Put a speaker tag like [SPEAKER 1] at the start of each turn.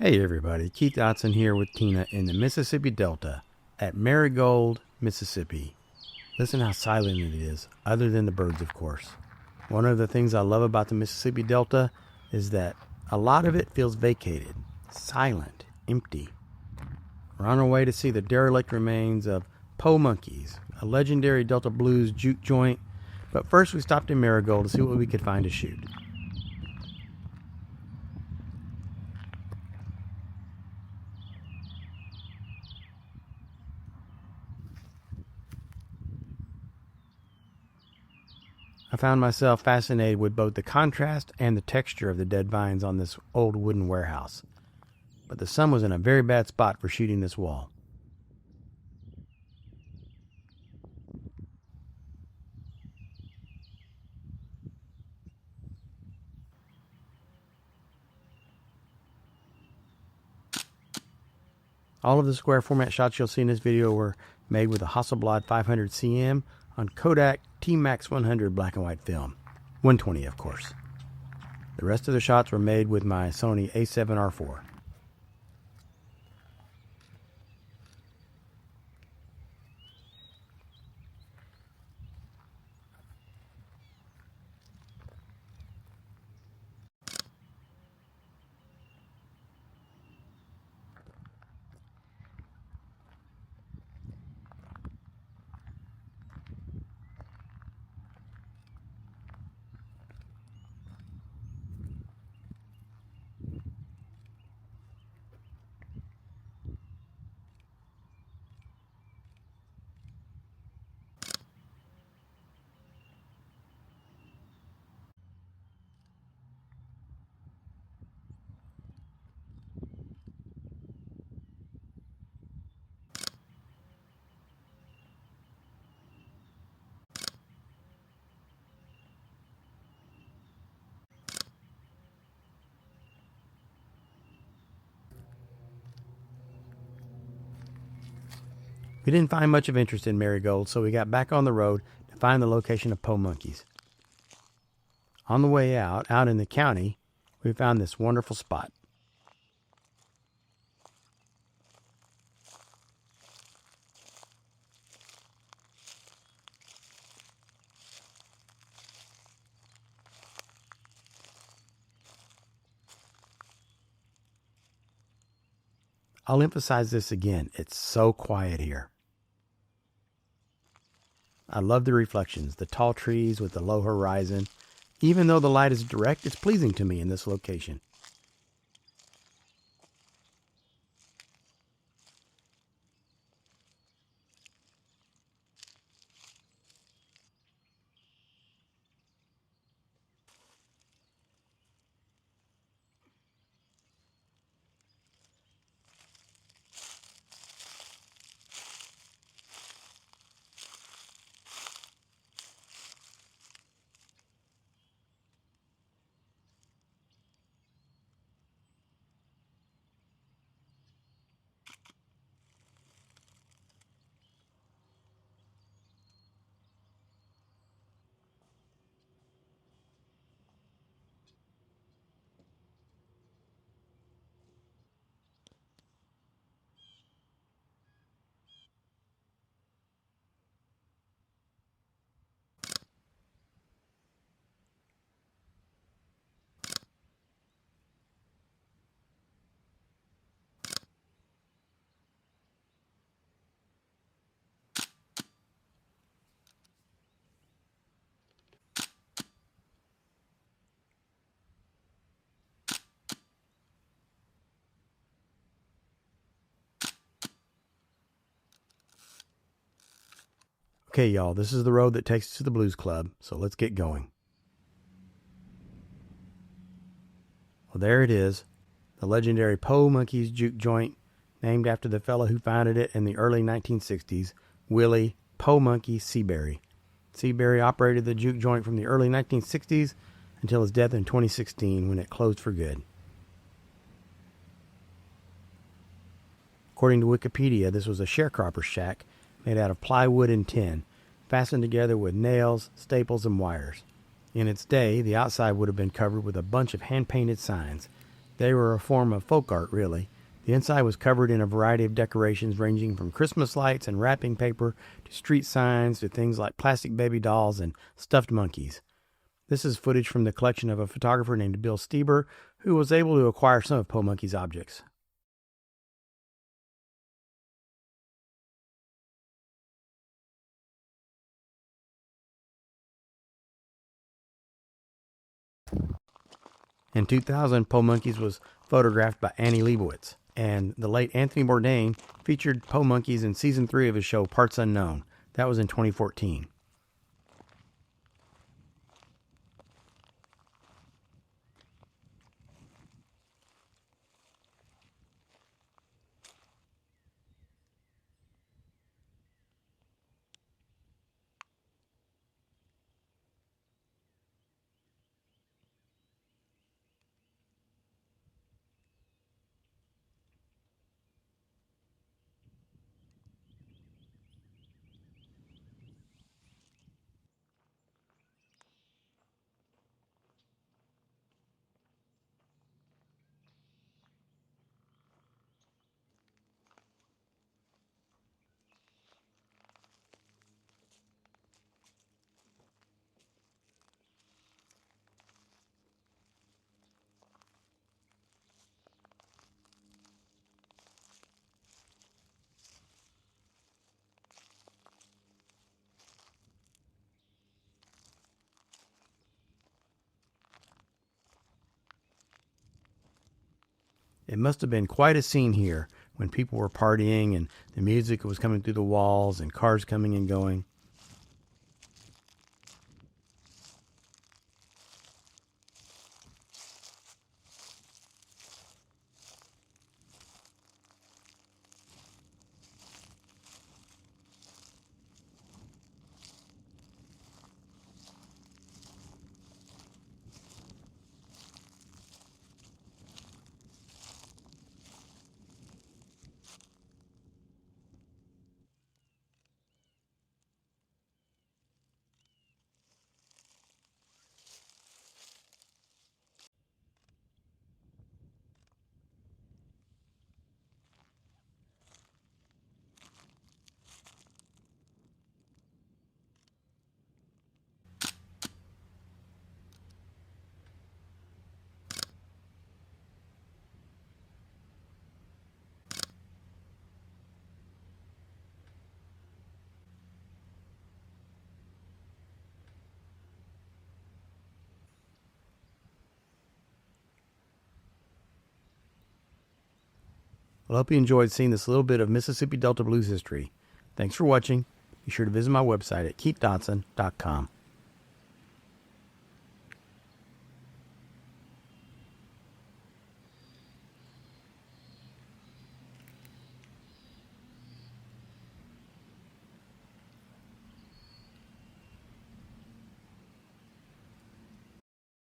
[SPEAKER 1] Hey everybody, Keith Dotson here with Tina in the Mississippi Delta at Merigold, Mississippi. Listen how silent it is, other than the birds of course. One of the things I love about the Mississippi Delta is that a lot of it feels vacated, silent, empty. We're on our way to see the derelict remains of Po Monkeys, a legendary Delta Blues juke joint, but first we stopped in Merigold to see what we could find to shoot. I found myself fascinated with both the contrast and the texture of the dead vines on this old wooden warehouse. But the sun was in a very bad spot for shooting this wall. All of the square format shots you'll see in this video were made with a Hasselblad 500 cm on Kodak T-Max 100 black and white film. 120 of course. The rest of the shots were made with my Sony A7R4. We didn't find much of interest in Merigold, so we got back on the road to find the location of Po Monkeys. On the way out in the county, we found this wonderful spot. I'll emphasize this again, it's so quiet here. I love the reflections, the tall trees with the low horizon. Even though the light is direct, it's pleasing to me in this location. Okay, y'all, this is the road that takes us to the Blues Club, so let's get going. Well, there it is, the legendary Po Monkeys juke joint, named after the fellow who founded it in the early 1960s, Willie Po Monkey Seabury. Seabury operated the juke joint from the early 1960s until his death in 2016 when it closed for good. According to Wikipedia, this was a sharecropper's shack made out of plywood and tin, fastened together with nails, staples, and wires. In its day, the outside would have been covered with a bunch of hand-painted signs. They were a form of folk art, really. The inside was covered in a variety of decorations ranging from Christmas lights and wrapping paper to street signs to things like plastic baby dolls and stuffed monkeys. This is footage from the collection of a photographer named Bill Stieber, who was able to acquire some of Po Monkey's objects. In 2000, Po Monkeys was photographed by Annie Leibovitz, and the late Anthony Bourdain featured Po Monkeys in season 3 of his show Parts Unknown. That was in 2014. It must have been quite a scene here when people were partying and the music was coming through the walls and cars coming and going. Well, I hope you enjoyed seeing this little bit of Mississippi Delta blues history. Thanks for watching. Be sure to visit my website at keithdotson.com.